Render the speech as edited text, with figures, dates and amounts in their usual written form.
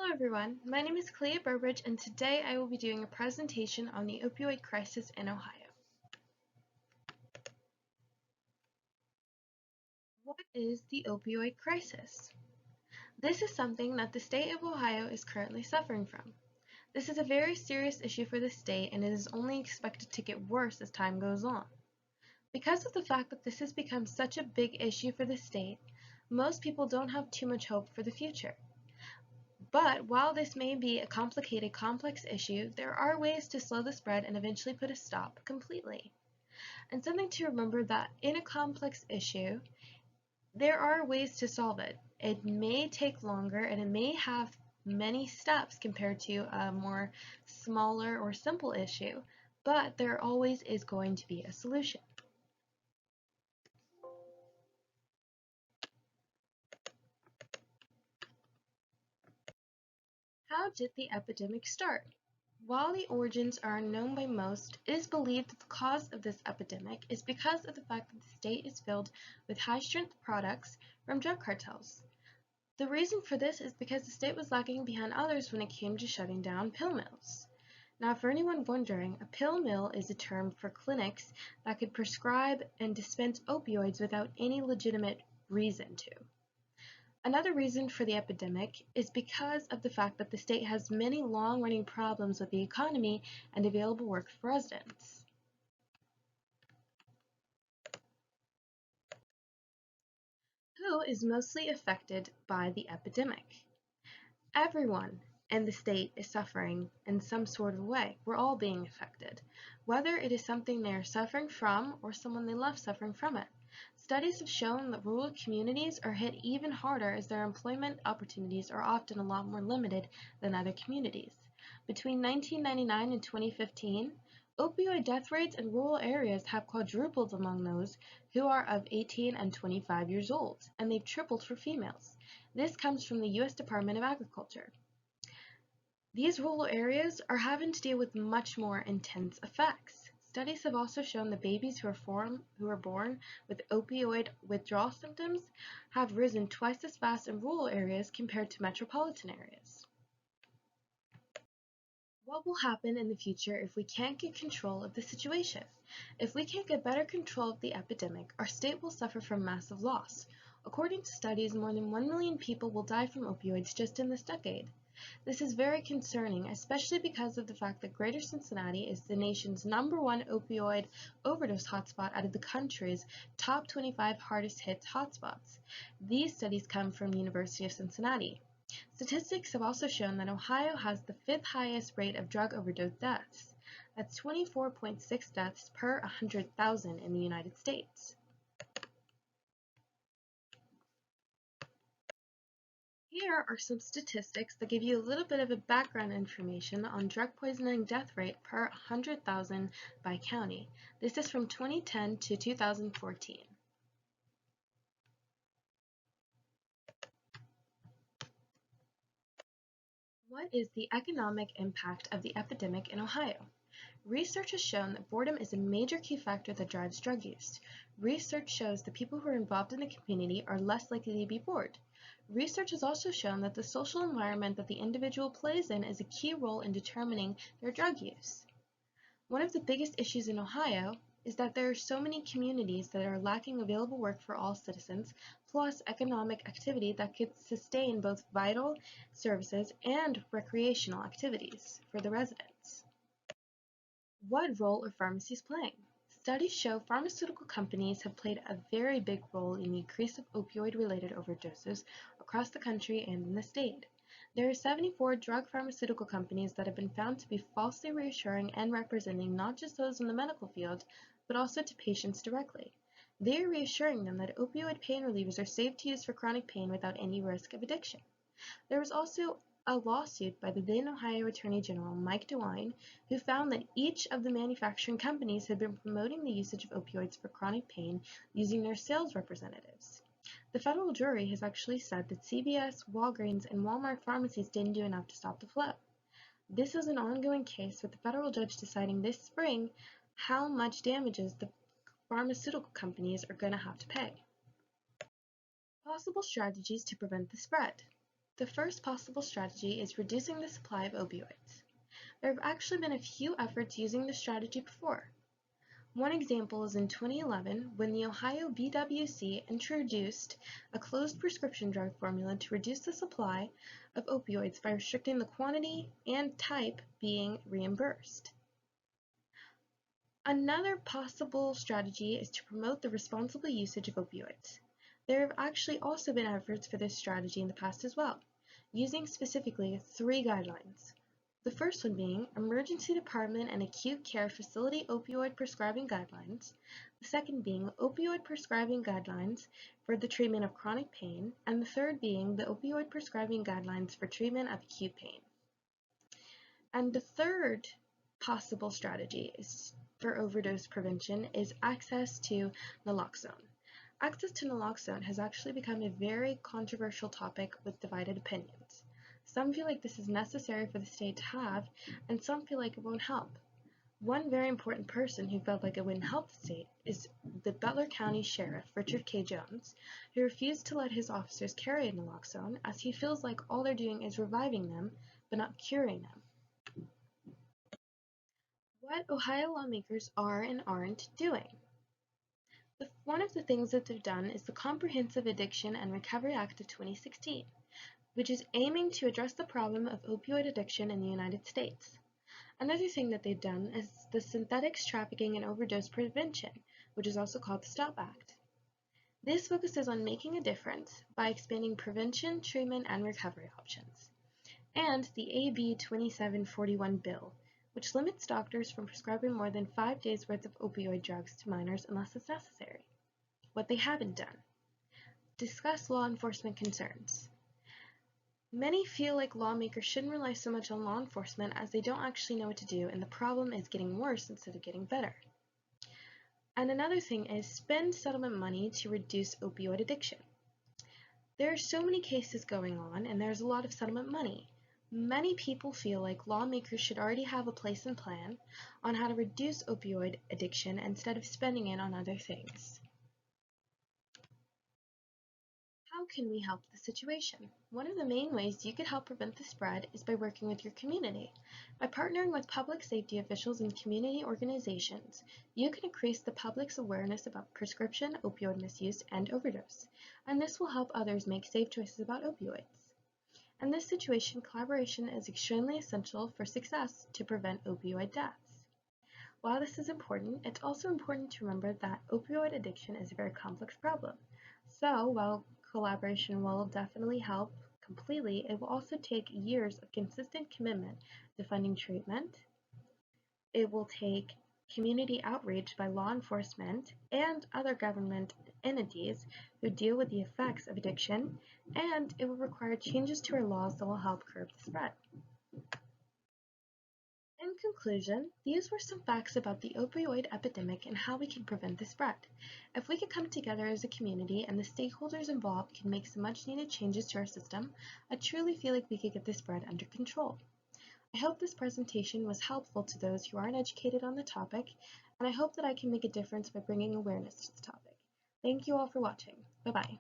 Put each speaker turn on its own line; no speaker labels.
Hello everyone, my name is Clea Burbridge and today I will be doing a presentation on the opioid crisis in Ohio. What is the opioid crisis? This is something that the state of Ohio is currently suffering from. This is a very serious issue for the state and it is only expected to get worse as time goes on. Because of the fact that this has become such a big issue for the state, most people don't have too much hope for the future. But while this may be a complicated, complex issue, there are ways to slow the spread and eventually put a stop completely. And something to remember that in a complex issue, there are ways to solve it. It may take longer and it may have many steps compared to a more smaller or simple issue, but there always is going to be a solution. How did the epidemic start? While the origins are unknown by most, it is believed that the cause of this epidemic is because of the fact that the state is filled with high-strength products from drug cartels. The reason for this is because the state was lagging behind others when it came to shutting down pill mills. Now, for anyone wondering, a pill mill is a term for clinics that could prescribe and dispense opioids without any legitimate reason to. Another reason for the epidemic is because of the fact that the state has many long-running problems with the economy and available work for residents. Who is mostly affected by the epidemic? Everyone in the state is suffering in some sort of way. We're all being affected, whether it is something they are suffering from or someone they love suffering from it. Studies have shown that rural communities are hit even harder as their employment opportunities are often a lot more limited than other communities. Between 1999 and 2015, opioid death rates in rural areas have quadrupled among those who are of 18 and 25 years old, and they've tripled for females. This comes from the U.S. Department of Agriculture. These rural areas are having to deal with much more intense effects. Studies have also shown that babies who are born with opioid withdrawal symptoms have risen twice as fast in rural areas compared to metropolitan areas. What will happen in the future if we can't get control of the situation? If we can't get better control of the epidemic, our state will suffer from massive loss. According to studies, more than 1 million people will die from opioids just in this decade. This is very concerning, especially because of the fact that Greater Cincinnati is the nation's #1 opioid overdose hotspot out of the country's top 25 hardest hit hotspots. These studies come from the University of Cincinnati. Statistics have also shown that Ohio has the 5th highest rate of drug overdose deaths. That's 24.6 deaths per 100,000 in the United States. Here are some statistics that give you a little bit of a background information on drug poisoning death rate per 100,000 by county. This is from 2010 to 2014. What is the economic impact of the epidemic in Ohio? Research has shown that boredom is a major key factor that drives drug use. Research shows that people who are involved in the community are less likely to be bored. Research has also shown that the social environment that the individual plays in is a key role in determining their drug use. One of the biggest issues in Ohio is that there are so many communities that are lacking available work for all citizens, plus economic activity that could sustain both vital services and recreational activities for the residents. What role are pharmacies playing? Studies show pharmaceutical companies have played a very big role in the increase of opioid-related overdoses across the country and in the state. There are 74 drug pharmaceutical companies that have been found to be falsely reassuring and representing not just those in the medical field, but also to patients directly. They are reassuring them that opioid pain relievers are safe to use for chronic pain without any risk of addiction. There was also a lawsuit by the then Ohio Attorney General Mike DeWine, who found that each of the manufacturing companies had been promoting the usage of opioids for chronic pain using their sales representatives. The federal jury has actually said that CVS, Walgreens, and Walmart pharmacies didn't do enough to stop the flow. This is an ongoing case with the federal judge deciding this spring how much damages the pharmaceutical companies are going to have to pay. Possible strategies to prevent the spread. The first possible strategy is reducing the supply of opioids. There have actually been a few efforts using this strategy before. One example is in 2011 when the Ohio BWC introduced a closed prescription drug formula to reduce the supply of opioids by restricting the quantity and type being reimbursed. Another possible strategy is to promote the responsible usage of opioids. There have actually also been efforts for this strategy in the past as well, using specifically 3 guidelines. The first one being Emergency Department and Acute Care Facility Opioid Prescribing Guidelines, the second being Opioid Prescribing Guidelines for the treatment of chronic pain, and the third being the Opioid Prescribing Guidelines for treatment of acute pain. And the third possible strategy for overdose prevention is access to naloxone. Access to naloxone has actually become a very controversial topic with divided opinions. Some feel like this is necessary for the state to have, and some feel like it won't help. One very important person who felt like it wouldn't help the state is the Butler County Sheriff, Richard K. Jones, who refused to let his officers carry naloxone as he feels like all they're doing is reviving them, but not curing them. What Ohio lawmakers are and aren't doing. One of the things that they've done is the Comprehensive Addiction and Recovery Act of 2016, which is aiming to address the problem of opioid addiction in the United States. Another thing that they've done is the Synthetics Trafficking and Overdose Prevention, which is also called the STOP Act. This focuses on making a difference by expanding prevention, treatment, and recovery options. And the AB 2741 bill, which limits doctors from prescribing more than 5 days' worth of opioid drugs to minors unless it's necessary. What they haven't done. Discuss law enforcement concerns. Many feel like lawmakers shouldn't rely so much on law enforcement as they don't actually know what to do, and the problem is getting worse instead of getting better. And another thing is spend settlement money to reduce opioid addiction. There are so many cases going on, and there's a lot of settlement money. Many people feel like lawmakers should already have a place and plan on how to reduce opioid addiction instead of spending it on other things. How can we help the situation? One of the main ways you could help prevent the spread is by working with your community. By partnering with public safety officials and community organizations, you can increase the public's awareness about prescription opioid misuse and overdose, and this will help others make safe choices about opioids. In this situation, collaboration is extremely essential for success to prevent opioid deaths. While this is important, it's also important to remember that opioid addiction is a very complex problem. So, while collaboration will definitely help completely, it will also take years of consistent commitment to funding treatment. It will take community outreach by law enforcement and other government entities who deal with the effects of addiction, and it will require changes to our laws that will help curb the spread. In conclusion, these were some facts about the opioid epidemic and how we can prevent the spread. If we could come together as a community and the stakeholders involved can make some much needed changes to our system, I truly feel like we could get the spread under control. I hope this presentation was helpful to those who aren't educated on the topic, and I hope that I can make a difference by bringing awareness to the topic. Thank you all for watching. Bye-bye.